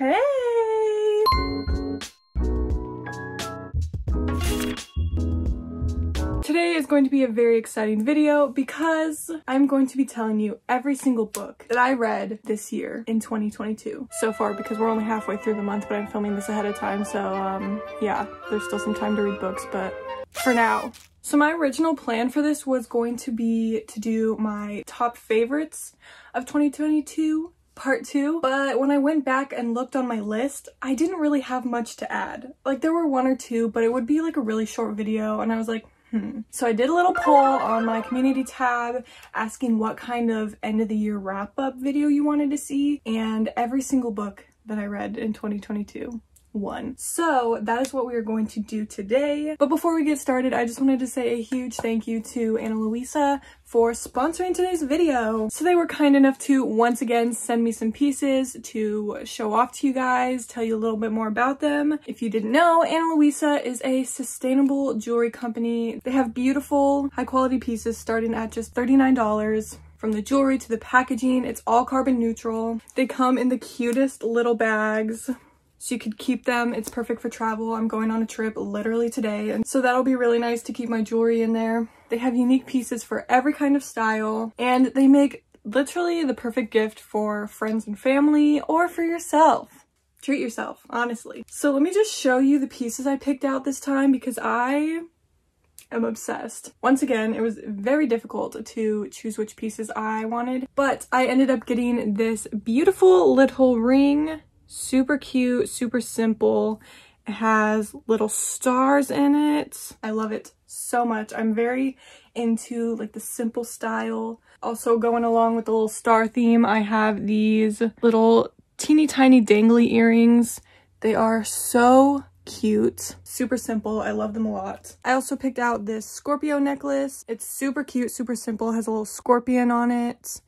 Hey! Today is going to be a very exciting video because I'm going to be telling you every single book that I read this year in 2022 so far, because we're only halfway through the month, but I'm filming this ahead of time, so yeah, there's still some time to read books, but for now. So my original plan for this was going to be to do my top favorites of 2022 part 2, but when I went back and looked on my list, I didn't really have much to add. Like, there were one or two, but it would be like a really short video, and I was like, So I did a little poll on my community tab asking what kind of end of the year wrap-up video you wanted to see, and every single book that I read in 2022 won. So that is what we are going to do today. But before we get started, I just wanted to say a huge thank you to Ana Luisa for sponsoring today's video. So they were kind enough to once again send me some pieces to show off to you guys, tell you a little bit more about them. If you didn't know, Ana Luisa is a sustainable jewelry company. They have beautiful, high quality pieces starting at just $39. From the jewelry to the packaging, it's all carbon neutral. They come in the cutest little bags, so you could keep them. It's perfect for travel. I'm going on a trip literally today, and so that'll be really nice to keep my jewelry in there. They have unique pieces for every kind of style, and they make literally the perfect gift for friends and family or for yourself. Treat yourself, honestly. So let me just show you the pieces I picked out this time because I am obsessed. Once again, it was very difficult to choose which pieces I wanted, but I ended up getting this beautiful little ring. Super cute, super simple. It has little stars in it. I love it so much. I'm very into like the simple style. Also, going along with the little star theme, I have these little teeny tiny dangly earrings. They are so cute, super simple. I love them a lot. I also picked out this Scorpio necklace. It's super cute, super simple. It has a little scorpion on it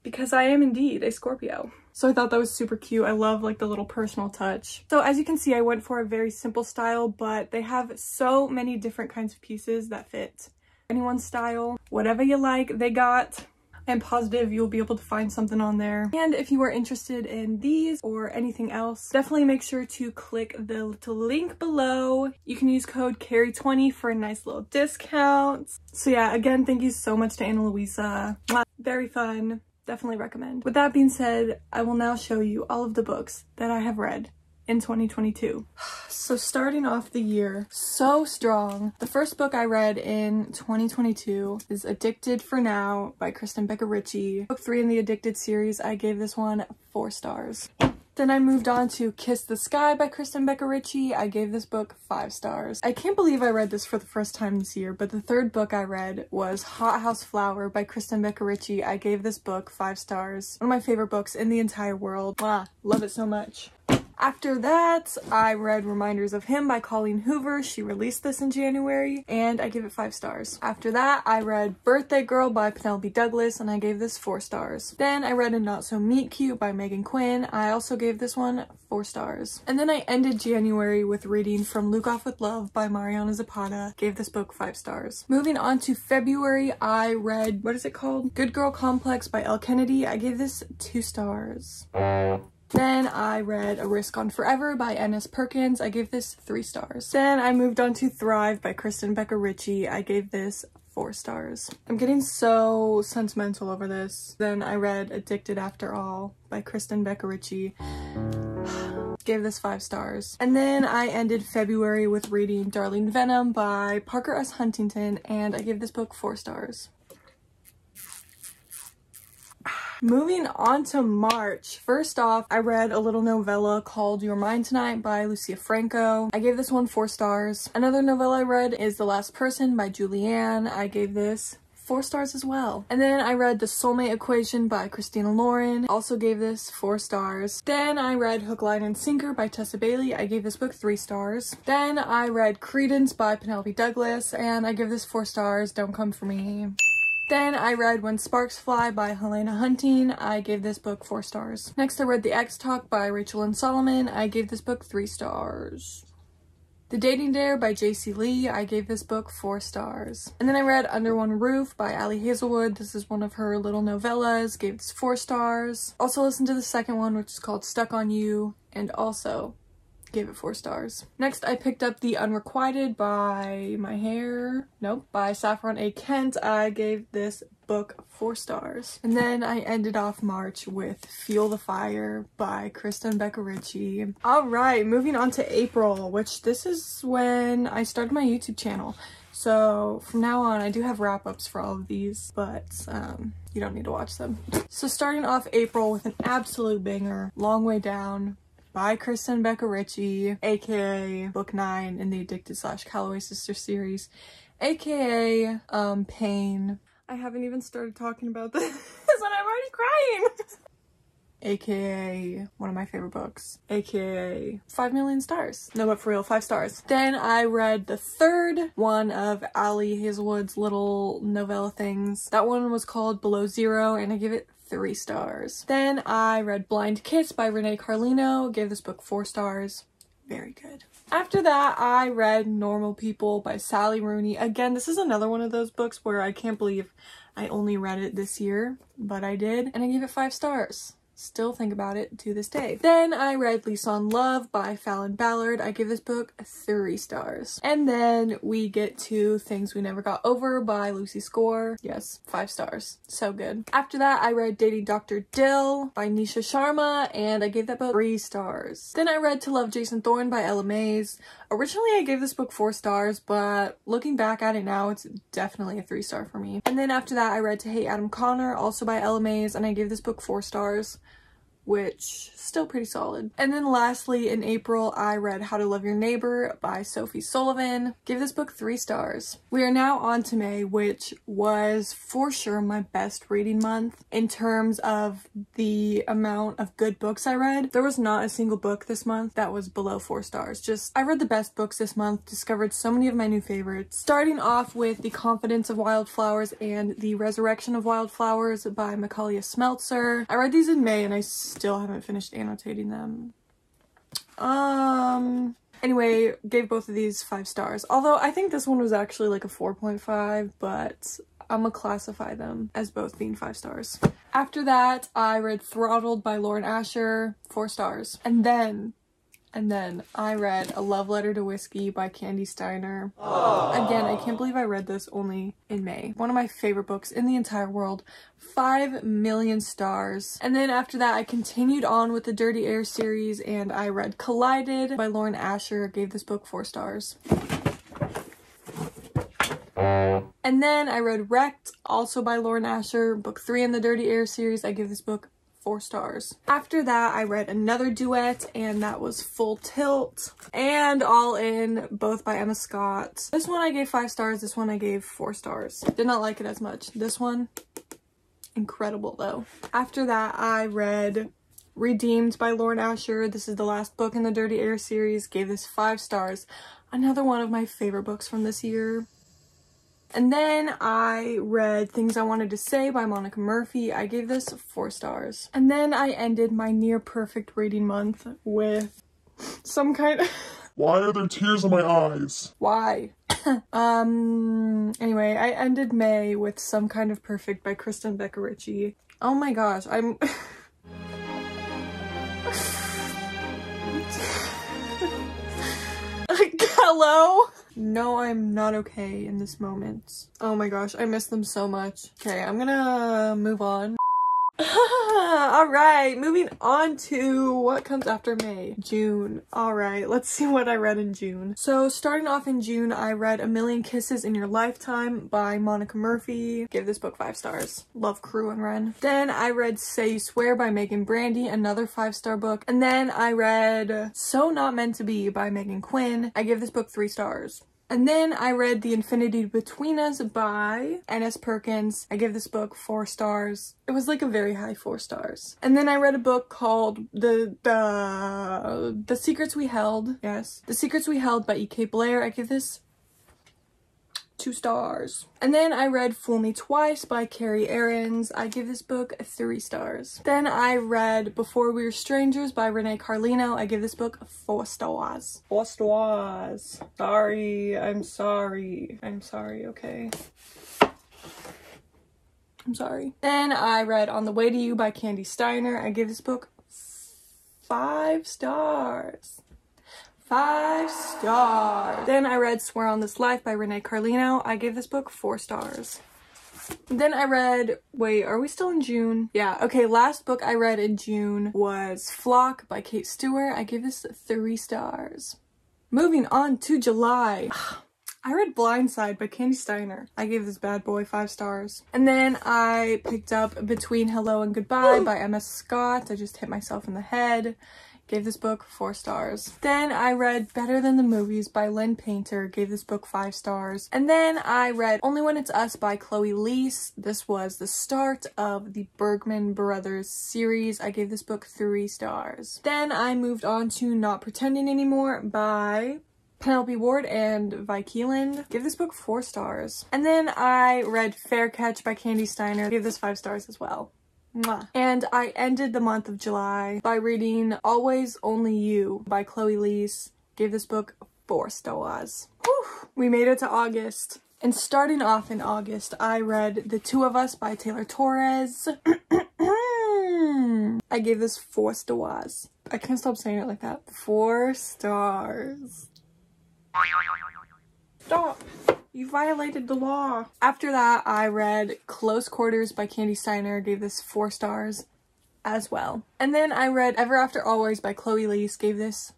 because I am indeed a Scorpio. So I thought that was super cute. I love like the little personal touch. So as you can see, I went for a very simple style, but they have so many different kinds of pieces that fit anyone's style. Whatever you like, they got. I'm positive you'll be able to find something on there. And if you are interested in these or anything else, definitely make sure to click the little link below. You can use code CARRY20 for a nice little discount. So yeah, again, thank you so much to Ana Luisa. Very fun. Definitely recommend. With that being said, I will now show you all of the books that I have read in 2022. So starting off the year so strong, the first book I read in 2022 is Addicted for Now by Kristen Becker Ritchie. Book 3 in the Addicted series, I gave this one 4 stars. Then I moved on to Kiss the Sky by Kristen Becker Ritchie. I gave this book 5 stars. I can't believe I read this for the first time this year, but the third book I read was Hot House Flower by Kristen Becker Ritchie. I gave this book 5 stars. One of my favorite books in the entire world. Love it so much. After that, I read Reminders of Him by Colleen Hoover. She released this in January, and I gave it 5 stars. After that, I read Birthday Girl by Penelope Douglas, and I gave this 4 stars. Then I read A Not So Meet Cute by Megan Quinn. I also gave this one 4 stars. And then I ended January with reading From Luke Off With Love by Mariana Zapata. Gave this book 5 stars. Moving on to February, I read, what is it called? Good Girl Complex by Elle Kennedy. I gave this 2 stars. Then I read A Risk on Forever by N.S. Perkins. I gave this 3 stars. Then I moved on to Thrive by Kristen Becker Ritchie. I gave this 4 stars. I'm getting so sentimental over this. Then I read Addicted After All by Kristen Becker Ritchie. Gave this 5 stars. And then I ended February with reading Darling Venom by Parker S. Huntington, and I gave this book 4 stars. Moving on to March. First off, I read a little novella called You're Mine Tonight by Lucia Franco. I gave this one 4 stars. Another novella I read is The Last Person by Julianne. I gave this 4 stars as well. And then I read The Soulmate Equation by Christina Lauren. Also gave this 4 stars. Then I read Hook, Line, and Sinker by Tessa Bailey. I gave this book 3 stars. Then I read Credence by Penelope Douglas, and I give this 4 stars. Don't come for me. Then I read When Sparks Fly by Helena Hunting. I gave this book 4 stars. Next I read The X Talk by Rachel and Solomon. I gave this book 3 stars. The Dating Dare by J.C. Lee. I gave this book 4 stars. And then I read Under One Roof by Ali Hazelwood. This is one of her little novellas. Gave this 4 stars. Also listened to the second one, which is called Stuck on You, and also gave it 4 stars. Next, I picked up The Unrequited by by Saffron A. Kent. I gave this book 4 stars. And then I ended off March with Fuel the Fire by Kristen Becca Ritchie. Alright, moving on to April, which this is when I started my YouTube channel. So from now on, I do have wrap-ups for all of these, but you don't need to watch them. So starting off April with an absolute banger, Long Way Down by Kristen Becca Ritchie, aka Book 9 in the Addicted / Calloway Sisters series, aka Pain. I haven't even started talking about this and I'm already crying! AKA one of my favorite books, AKA 5 million stars. No, but for real, 5 stars. Then I read the third one of Ali Hazelwood's little novella things. That one was called Below Zero, and I give it 3 stars. Then I read Blind Kiss by Renee Carlino, gave this book 4 stars. Very good. After that, I read Normal People by Sally Rooney. Again, this is another one of those books where I can't believe I only read it this year, but I did, and I gave it 5 stars. Still think about it to this day. Then I read Lease on Love by Fallon Ballard. I give this book 3 stars. And then we get to Things We Never Got Over by Lucy Score. Yes, 5 stars. So good. After that, I read Dating Dr. Dill by Nisha Sharma, and I gave that book 3 stars. Then I read To Love Jason Thorne by Ella Mays. Originally, I gave this book 4 stars, but looking back at it now, it's definitely a 3-star for me. And then after that, I read To Hate Adam Connor, also by Ella Mays, and I gave this book 4 stars. Which still pretty solid. And then lastly, in April, I read How to Love Your Neighbor by Sophie Sullivan. Give this book 3 stars. We are now on to May, which was for sure my best reading month in terms of the amount of good books I read. There was not a single book this month that was below 4 stars. I read the best books this month, discovered so many of my new favorites. Starting off with The Confidence of Wildflowers and The Resurrection of Wildflowers by Mikaela Smeltzer. I read these in May and I still haven't finished annotating them. Anyway, gave both of these 5 stars. Although I think this one was actually like a 4.5, but I'm gonna classify them as both being 5 stars. After that, I read Throttled by Lauren Asher, 4 stars. And then I read A Love Letter to Whiskey by Candy Steiner. Aww. Again, I can't believe I read this only in May. One of my favorite books in the entire world. 5 million stars. And then after that, I continued on with the Dirty Air series and I read Collided by Lauren Asher. Gave this book 4 stars. And then I read Wrecked, also by Lauren Asher, book 3 in the Dirty Air series. I give this book 4 stars. After that, I read another duet, and that was Full Tilt and All In, both by Emma Scott. This one I gave 5 stars, this one I gave 4 stars. Did not like it as much. This one, incredible though. After that, I read Redeemed by Lauren Asher. This is the last book in the Dirty Air series. Gave this 5 stars. Another one of my favorite books from this year. And then I read Things I Wanted to Say by Monica Murphy. I gave this 4 stars. And then I ended my near perfect reading month with some kind of... Why are there tears in my eyes? Why? Anyway, I ended May with Some Kind of Perfect by Kristen Becca Ritchie. Oh my gosh, I'm... Hello? No, I'm not okay in this moment. Oh my gosh, I miss them so much. Okay, I'm gonna move on. Alright, moving on to what comes after May. June. Alright, let's see what I read in June. So starting off in June, I read A Million Kisses in Your Lifetime by Monica Murphy. Give this book 5 stars. Love Crew and Ren. Then I read Say You Swear by Megan Brandy, another 5-star book. And then I read So Not Meant to Be by Megan Quinn. I give this book 3 stars. And then I read The Infinity Between Us by N.S. Perkins. I give this book 4 stars. It was like a very high 4 stars. And then I read a book called The Secrets We Held. Yes. The Secrets We Held by E.K. Blair. I give this 2 stars. And then I read Fool Me Twice by Carrie Aarons. I give this book 3 stars. Then I read Before We Were Strangers by Renee Carlino. I give this book 4 stars. 4 stars. Sorry, I'm sorry. I'm sorry, okay? I'm sorry. Then I read On the Way to You by Candy Steiner. I give this book 5 stars. 5 stars. Then I read Swear on This Life by Renee Carlino. I gave this book 4 stars. Then I read, wait, are we still in June? Yeah, okay, last book I read in June was Flock by Kate Stewart. I gave this 3 stars. Moving on to July. I read Blindside by Candy Steiner. I gave this bad boy 5 stars. And then I picked up Between Hello and Goodbye by M.S. Scott. I just hit myself in the head. Gave this book 4 stars. Then I read Better Than the Movies by Lynn Painter. Gave this book 5 stars. And then I read Only When It's Us by Chloe Leese. This was the start of the Bergman Brothers series. I gave this book 3 stars. Then I moved on to Not Pretending Anymore by Penelope Ward and Vi Keeland. Give this book 4 stars. And then I read Fair Catch by Candy Steiner. Give this 5 stars as well. Mwah. And I ended the month of July by reading Always Only You by Chloe Leese. Gave this book 4 stars. Whew. We made it to August. And starting off in August, I read The Two of Us by Taylor Torres. I gave this 4 stars. I can't stop saying it like that. 4 stars. Stop. You violated the law. After that, I read Close Quarters by Candy Steiner. Gave this 4 stars as well. And then I read Ever After Always by Chloe Leese. Gave this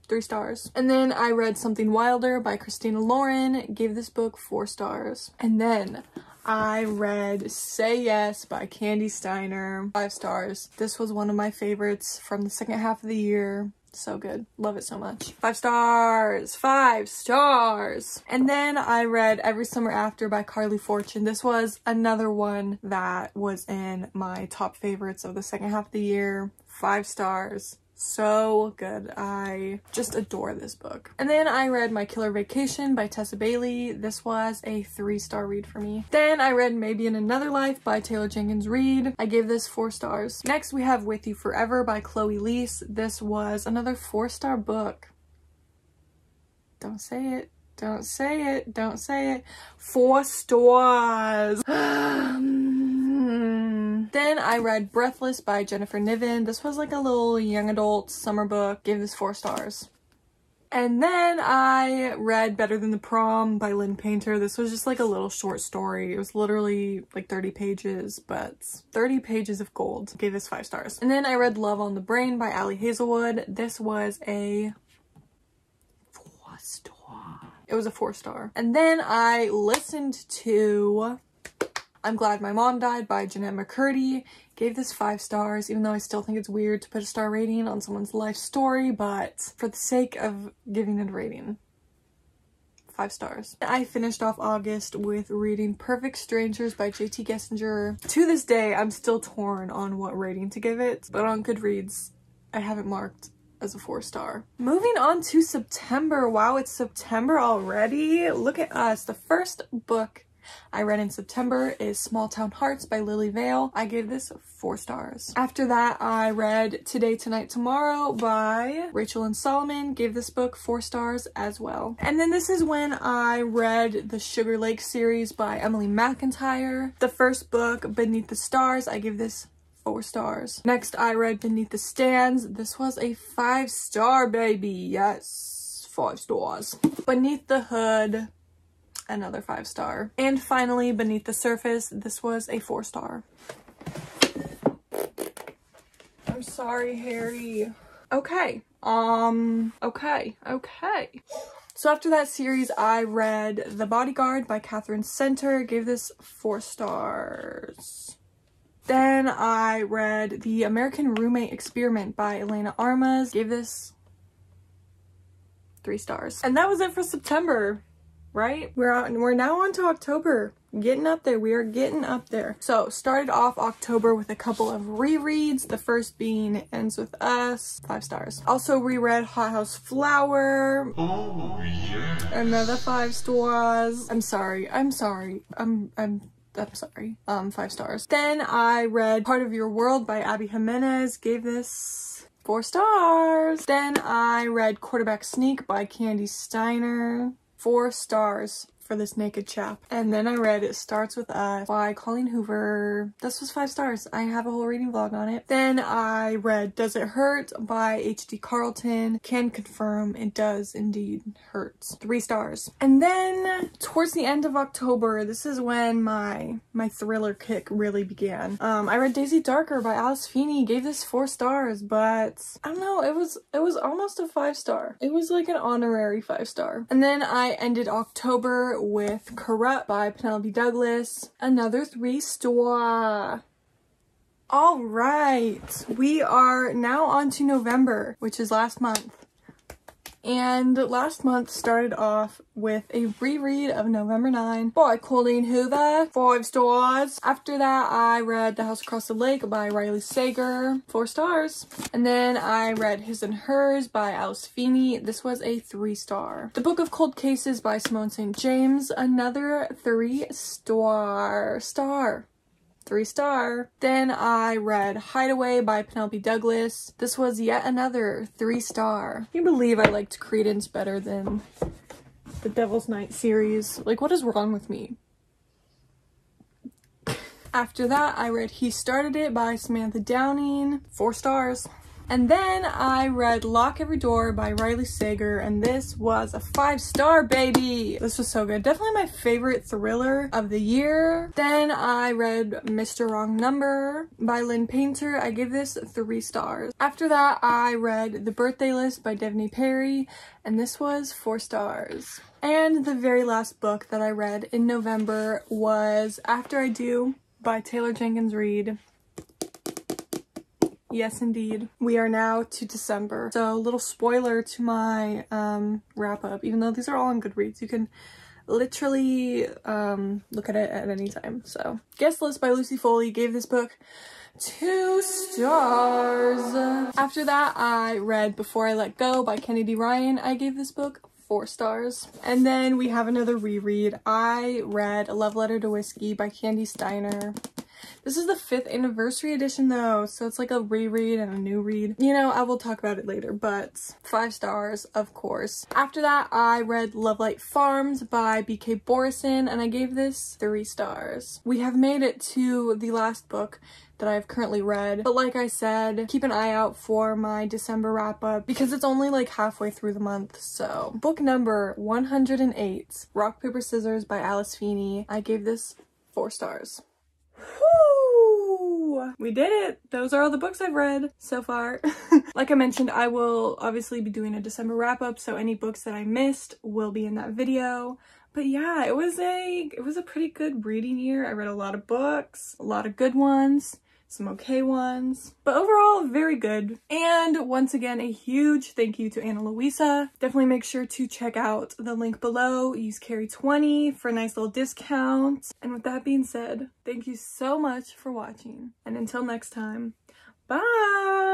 3 stars. And then I read Something Wilder by Christina Lauren. Gave this book 4 stars. And then I read Say Yes by Candy Steiner. 5 stars. This was one of my favorites from the second half of the year. So good. Love it so much. 5 stars. 5 stars. And then I read Every Summer After by Carly Fortune. This was another one that was in my top favorites of the second half of the year. 5 stars. So good. I just adore this book. And then I read My Killer Vacation by Tessa Bailey. This was a 3-star read for me. Then I read Maybe in Another Life by Taylor Jenkins Reid. I gave this 4 stars. Next we have With You Forever by Chloe Leese. This was another 4-star book. Don't say it. Don't say it. Don't say it. 4 stars. Then I read Breathless by Jennifer Niven. This was like a little young adult summer book. Gave this 4 stars. And then I read Better Than the Prom by Lynn Painter. This was just like a little short story. It was literally like 30 pages, but 30 pages of gold. Gave this 5 stars. And then I read Love on the Brain by Ali Hazelwood. This was a 4 star. It was a 4 star. And then I listened to I'm Glad My Mom Died by Jeanette McCurdy. Gave this 5 stars, even though I still think it's weird to put a star rating on someone's life story, but for the sake of giving it a rating, 5 stars. I finished off August with reading Perfect Strangers by J.T. Gessinger. To this day, I'm still torn on what rating to give it, but on Goodreads, I have it marked as a 4 star. Moving on to September. Wow, it's September already. Look at us. The first book I read in September is Small Town Hearts by Lily Vale. I gave this 4 stars. After that, I read Today, Tonight, Tomorrow by Rachel and Solomon. Gave this book 4 stars as well. And then this is when I read the Sugar Lake series by Emily McIntyre. The first book, Beneath the Stars, I give this 4 stars. Next, I read Beneath the Stands. This was a 5-star, baby. Yes, 5 stars. Beneath the Hood, another 5 star. And finally, Beneath the Surface, this was a 4 star. I'm sorry, Harry. Okay. Okay. So after that series, I read The Bodyguard by Catherine Center. Gave this 4 stars. Then I read The American Roommate Experiment by Elena Armas. Gave this 3 stars. And that was it for September. Right? We're now on to October. Getting up there. We are getting up there. So started off October with a couple of rereads. The first being Ends With Us, 5 stars. Also reread Hot House Flower. Oh, yeah. Another 5 stars. I'm sorry. I'm sorry. 5 stars. Then I read Part of Your World by Abby Jimenez. Gave this 4 stars. Then I read Quarterback Sneak by Candy Steiner. 4 stars for this naked chap. And then I read It Starts With Us by Colleen Hoover. This was 5 stars. I have a whole reading vlog on it. Then I read Does It Hurt by H.D. Carlton. Can confirm it does indeed hurt. 3 stars. And then towards the end of October, this is when my thriller kick really began. I read Daisy Darker by Alice Feeney. Gave this 4 stars, but I don't know, it was almost a 5 star. It was like an honorary 5 star. And then I ended October with Corrupt by Penelope Douglas. Another 3 star. All right, we are now on to November, which is last month. And last month started off with a reread of November 9 by Colleen Hoover, 5 stars. After that, I read The House Across the Lake by Riley Sager, 4 stars. And then I read His and Hers by Alice Feeney. This was a 3 star. The Book of Cold Cases by Simone St. James, another 3 star. 3 star. Then I read Hideaway by Penelope Douglas. This was yet another 3 star. Can you believe I liked Credence better than the Devil's Night series? Like, what is wrong with me? After that, I read He Started It by Samantha Downing, 4 stars. And then I read Lock Every Door by Riley Sager, and this was a 5 star, baby! This was so good. Definitely my favorite thriller of the year. Then I read Mr. Wrong Number by Lynn Painter. I gave this 3 stars. After that, I read The Birthday List by Devney Perry, and this was 4 stars. And the very last book that I read in November was After I Do by Taylor Jenkins Reid. Yes, indeed. We are now to December. So, little spoiler to my wrap up. Even though these are all on Goodreads, you can literally look at it at any time. So, Guest List by Lucy Foley. Gave this book 2 stars. After that, I read Before I Let Go by Kennedy Ryan. I gave this book 4 stars. And then we have another reread. I read A Love Letter to Whiskey by Candy Steiner. This is the 5th anniversary edition though, so it's like a reread and a new read. You know, I will talk about it later, but 5 stars, of course. After that, I read Lovelight Farms by B.K. Borison, and I gave this 3 stars. We have made it to the last book that I've currently read, but like I said, keep an eye out for my December wrap up because it's only like halfway through the month. So book number 108, Rock Paper Scissors by Alice Feeney. I gave this 4 stars. Woo! We did it! Those are all the books I've read so far. Like I mentioned, I will obviously be doing a December wrap up, so any books that I missed will be in that video. But yeah, it was a pretty good reading year. I read a lot of books, a lot of good ones, some okay ones, but overall very good. And once again, a huge thank you to Ana Luisa. Definitely make sure to check out the link below. Use Carrie20 for a nice little discount. And with that being said, thank you so much for watching. And until next time, bye!